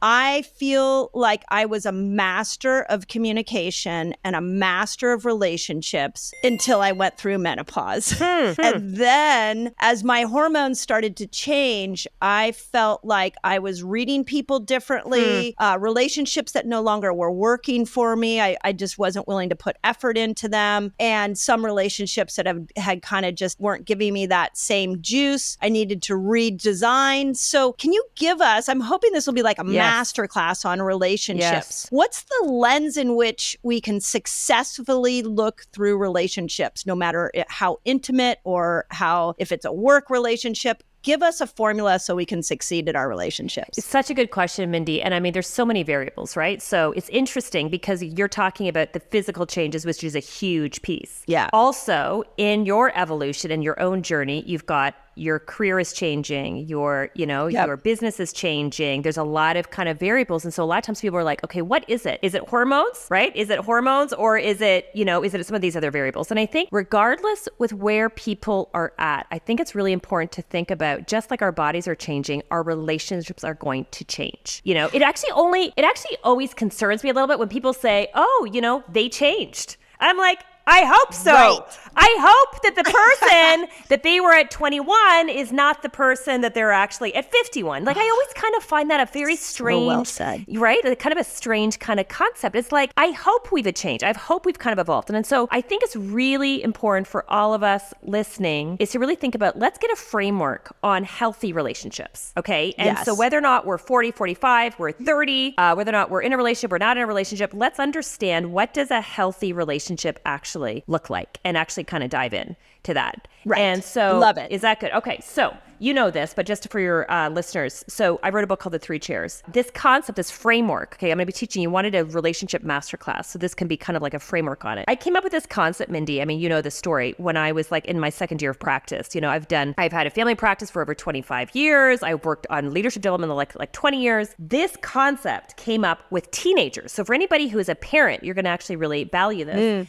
I feel like I was a master of communication and a master of relationships until I went through menopause. And then as my hormones started to change, I felt like I was reading people differently, relationships that no longer were working for me. I just wasn't willing to put effort into them. And some relationships that had kind of just weren't giving me that same juice. I needed to redesign. So can you give us, I'm hoping this will be like a master class on relationships. Yes. What's the lens in which we can successfully look through relationships, no matter how intimate or how, if it's a work relationship? Give us a formula so we can succeed at our relationships. It's such a good question, Mindy. And I mean, there's so many variables, right? So it's interesting because you're talking about the physical changes, which is a huge piece. Yeah. Also, in your evolution and your own journey, you've got your career is changing, your business is changing. There's a lot of kind of variables. And so a lot of times people are like, okay, what is it? Is it hormones, right? Is it hormones or is it some of these other variables? And I think regardless with where people are at, I think it's really important to think about, just like our bodies are changing, our relationships are going to change. It actually always concerns me a little bit when people say, oh, they changed. I'm like, I hope so. Right. I hope that the person that they were at 21 is not the person that they're actually at 51. Like, I always kind of find that a very strange, so well said. Right? Kind of a strange kind of concept. It's like, I hope we've changed. I hope we've kind of evolved. And so I think it's really important for all of us listening is to really think about, let's get a framework on healthy relationships. Okay. And so whether or not we're 40, 45, we're 30, whether or not we're in a relationship or not in a relationship, let's understand, what does a healthy relationship actually look like, and actually kind of dive in to that. Right. And so love it. Is that good? Okay. So you know this, but just for your listeners. So I wrote a book called The 3 Chairs. This concept, this framework, okay, I'm going to be teaching you, wanted a relationship masterclass. So this can be kind of like a framework on it. I came up with this concept, Mindy. I mean, you know the story. When I was like in my second year of practice, I've had a family practice for over 25 years. I worked on leadership development like 20 years. This concept came up with teenagers. So for anybody who is a parent, you're going to actually really value this.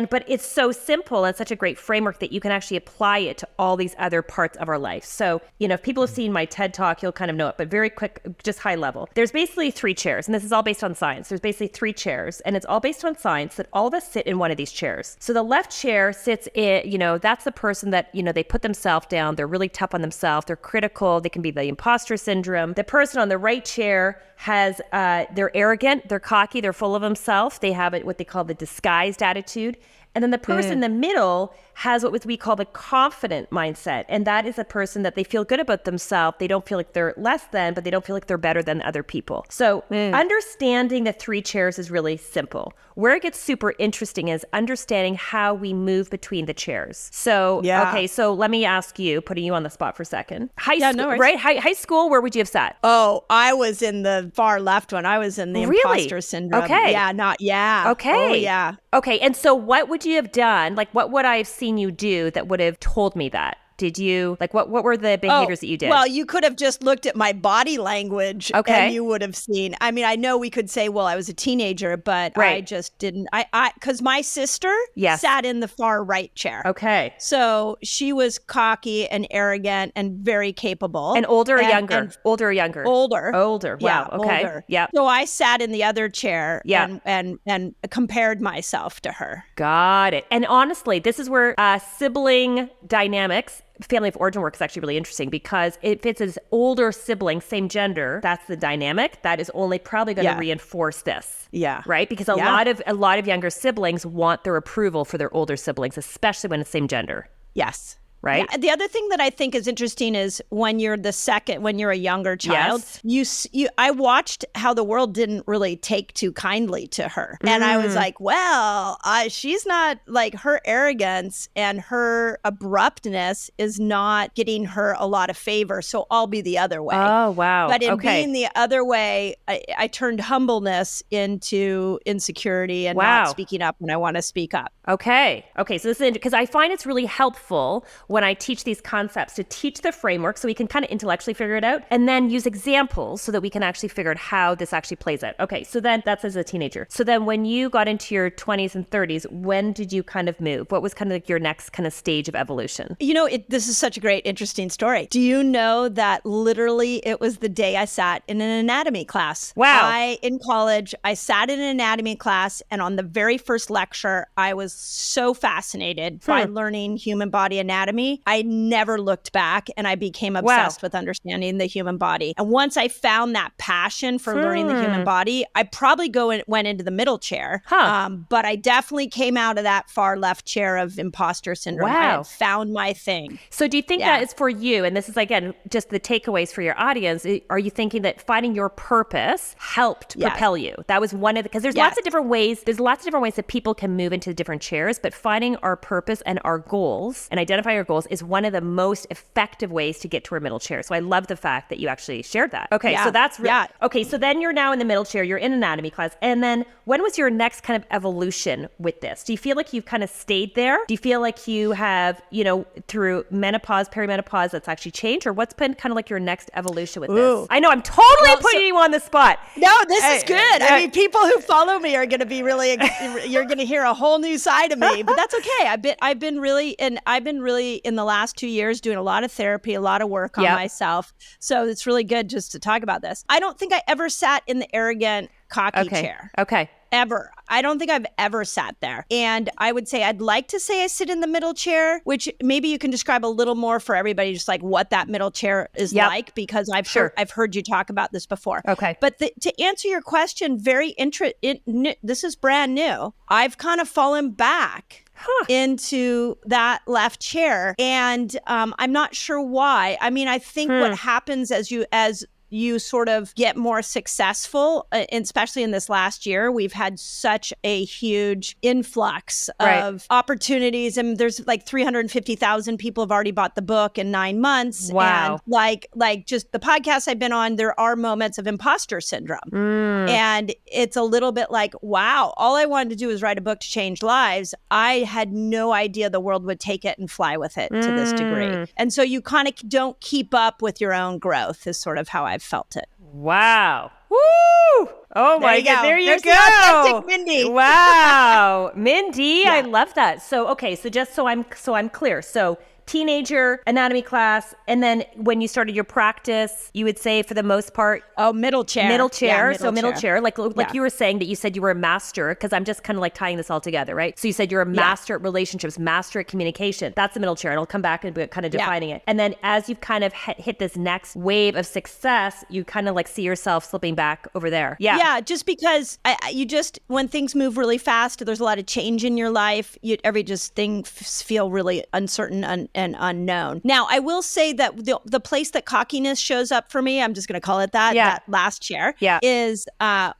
But it's so simple and such a great framework that you can actually apply it to all these other parts of our life. So, if people have seen my TED Talk, you'll kind of know it, but very quick, just high level. There's basically 3 chairs, and this is all based on science. There's basically 3 chairs, and it's all based on science that all of us sit in one of these chairs. So the left chair sits in, that's the person that, they put themselves down. They're really tough on themselves. They're critical. They can be the imposter syndrome. The person on the right chair has, they're arrogant, they're cocky, they're full of themselves. They have what they call the disguised attitude. And then the person in the middle has what we call the confident mindset. And that is a person that they feel good about themselves. They don't feel like they're less than, but they don't feel like they're better than other people. So understanding the 3 chairs is really simple. Where it gets super interesting is understanding how we move between the chairs. So, okay, so let me ask you, putting you on the spot for a second. High school, right? High school, where would you have sat? Oh, I was in the far left one. I was in the imposter syndrome. Okay. Okay. Oh, yeah. Okay, and so what would you have done? Like, what would I have seen you do that would have told me that? Did you, like, what were the behaviors that you did? Well, you could have just looked at my body language and you would have seen. I mean, I know we could say, well, I was a teenager, but I just didn't. Because my sister sat in the far right chair. Okay. So she was cocky and arrogant and very capable. And older or younger? Older or younger? Older. Older. Wow. Yeah, okay. Older. Yeah. So I sat in the other chair and compared myself to her. Got it. And honestly, this is where sibling dynamics, family of origin work is actually really interesting, because if it's an older sibling, same gender, that's the dynamic that is only probably going to reinforce this. Yeah. Right? Because a lot of younger siblings want their approval for their older siblings, especially when it's same gender. Yes. Right. Yeah. The other thing that I think is interesting is when you're a younger child, I watched how the world didn't really take too kindly to her. And I was like, well, she's not, like, her arrogance and her abruptness is not getting her a lot of favor. So I'll be the other way. Oh, wow. But in being the other way, I turned humbleness into insecurity and not speaking up when I want to speak up. Okay. So this is because I find it's really helpful when I teach these concepts to teach the framework so we can kind of intellectually figure it out and then use examples so that we can actually figure out how this actually plays out. Okay, so then that's as a teenager. So then when you got into your 20s and 30s, when did you kind of move? What was kind of like your next kind of stage of evolution? This is such a great, interesting story. Do you know that literally it was the day I sat in an anatomy class? Wow. In college, I sat in an anatomy class, and on the very first lecture, I was so fascinated by learning human body anatomy. I never looked back, and I became obsessed with understanding the human body. And once I found that passion for learning the human body, I probably went into the middle chair. But I definitely came out of that far left chair of imposter syndrome. Wow. I had found my thing. So do you think that is for you, and this is, again, just the takeaways for your audience, are you thinking that finding your purpose helped propel you? That was one of the, because there's lots of different ways that people can move into different chairs, but finding our purpose and our goals and identifying our goals is one of the most effective ways to get to our middle chair. So I love the fact that you actually shared that. Okay, so that's okay, so then you're now in the middle chair, you're in anatomy class, and then when was your next kind of evolution with this? Do you feel like you've kind of stayed there? Do you feel like you have, through menopause, perimenopause, that's actually changed? Or what's been kind of like your next evolution with this? I know I'm totally putting you on the spot. No, this is good. I mean, people who follow me are going to be really, you're going to hear a whole new side of me, but that's okay. I've been really in the last 2 years doing a lot of therapy, a lot of work on myself. So it's really good just to talk about this. I don't think I ever sat in the arrogant, cocky chair. Okay. Ever. I don't think I've ever sat there. And I would say I'd like to say I sit in the middle chair, which maybe you can describe a little more for everybody, just like what that middle chair is like, because I've heard you talk about this before. Okay. But to answer your question, this is brand new. I've kind of fallen back into that left chair. And I'm not sure why. I mean, I think what happens as you sort of get more successful, especially in this last year. We've had such a huge influx of opportunities, and there's like 350,000 people have already bought the book in 9 months. Wow. And like just the podcasts I've been on, there are moments of imposter syndrome. And it's a little bit like, wow, all I wanted to do was write a book to change lives. I had no idea the world would take it and fly with it to this degree. And so you kind of don't keep up with your own growth is sort of how I've felt it. Wow. Woo! Oh my God. There you There's go. The authentic Mindy. Wow. Mindy, I love that. So, okay. So just so I'm clear. So teenager, anatomy class, and then when you started your practice, you would say for the most part, middle chair. Middle chair. Yeah, so middle chair. Like you were saying that you said you were a master, because I'm just kind of like tying this all together, right? So you said you're a master at relationships, master at communication. That's the middle chair. And I'll come back and be kind of defining it. And then as you've kind of hit this next wave of success, you kind of like see yourself slipping back over there. Yeah. Yeah. Just because when things move really fast, there's a lot of change in your life. Things feel really uncertain and unknown. Now, I will say that the place that cockiness shows up for me, I'm just going to call it that, that last chair, is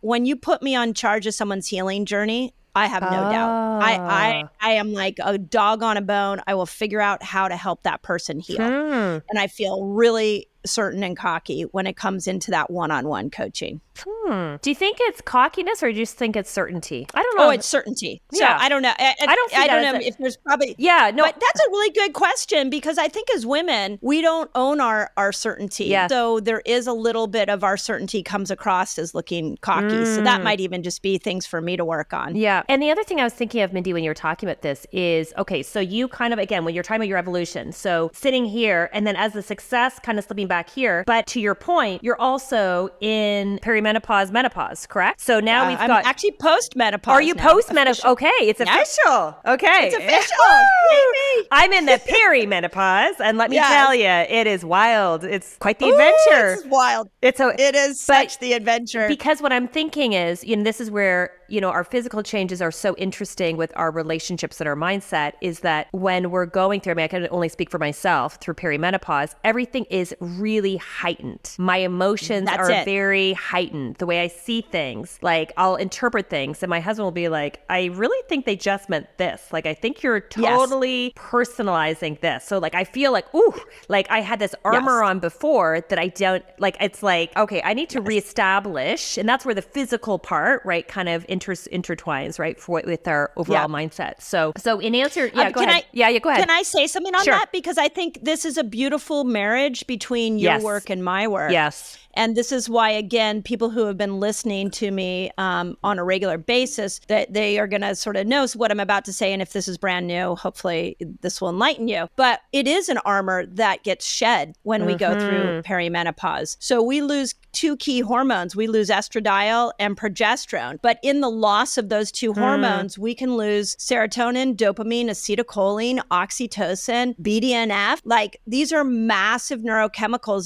when you put me on charge of someone's healing journey. I have no doubt. I am like a dog on a bone. I will figure out how to help that person heal. And I feel really certain and cocky when it comes into that one-on-one coaching. Do you think it's cockiness, or do you just think it's certainty? I don't know. Oh, it's certainty. So I don't know. I don't know if there's probably... Yeah, no. But that's a really good question, because I think as women, we don't own our certainty. Yeah. So there is a little bit of our certainty comes across as looking cocky. So that might even just be things for me to work on. Yeah. And the other thing I was thinking of, Mindy, when you were talking about this is, okay, so you kind of, again, when you're talking about your evolution, so sitting here, and then as the success kind of slipping back here, but to your point, you're also in perimenopause, menopause, correct? So now we've got... I'm actually post-menopause. Are you post-menopause? Okay, it's official. Okay. It's official. I'm in the perimenopause, and let me tell you, it is wild. It's quite the adventure. It's wild. It is such the adventure. Because what I'm thinking is, this is where, our physical changes are so interesting with our relationships and our mindset, is that when we're going through, I can only speak for myself, through perimenopause, everything is really heightened. My emotions are very heightened. The way I see things, like I'll interpret things, and my husband will be like, I really think they just meant this. Like, I think you're totally personalizing this. So like, I feel like, ooh, like I had this armor on before that I don't, like, it's like, okay, I need to reestablish. And that's where the physical part, right, kind of intertwines, right, with our overall mindset. So in answer, go ahead. Go ahead. Can I say something on Sure. that? Because I think this is a beautiful marriage between your work and my work. Yes. And this is why, again, people who have been listening to me on a regular basis, that they are going to sort of know what I'm about to say. And if this is brand new, hopefully this will enlighten you. But it is an armor that gets shed when we go through perimenopause. So we lose two key hormones. We lose estradiol and progesterone. But in the loss of those two hormones, we can lose serotonin, dopamine, acetylcholine, oxytocin, BDNF. Like, these are massive neurochemicals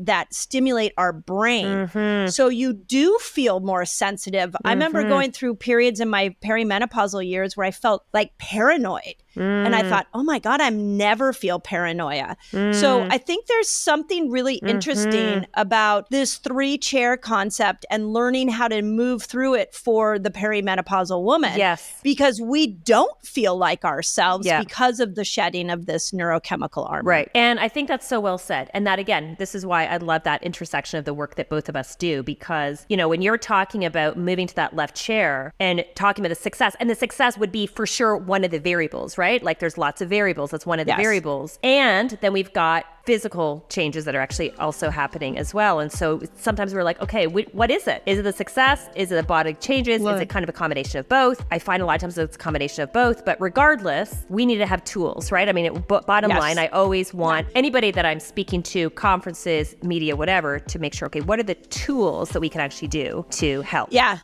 that stimulate our brain. So you do feel more sensitive. I remember going through periods in my perimenopausal years where I felt like paranoid. And I thought, oh my God, I never feel paranoia. So I think there's something really interesting about this 3-chair concept and learning how to move through it for the perimenopausal woman. Yes. Because we don't feel like ourselves because of the shedding of this neurochemical armor. Right. And I think that's so well said. And that, again, this is why I love that intersection of the work that both of us do, because, when you're talking about moving to that left chair and talking about the success, and the success would be for sure one of the variables, right? Like, there's lots of variables. That's one of the variables. And then we've got physical changes that are actually also happening as well. And so sometimes we're like, okay, what is it? Is it the success? Is it the body changes? Is it kind of a combination of both? I find a lot of times it's a combination of both, but regardless, we need to have tools, right? I mean, bottom line, I always want anybody that I'm speaking to, conferences, media, whatever, to make sure, okay, what are the tools that we can actually do to help? Yeah.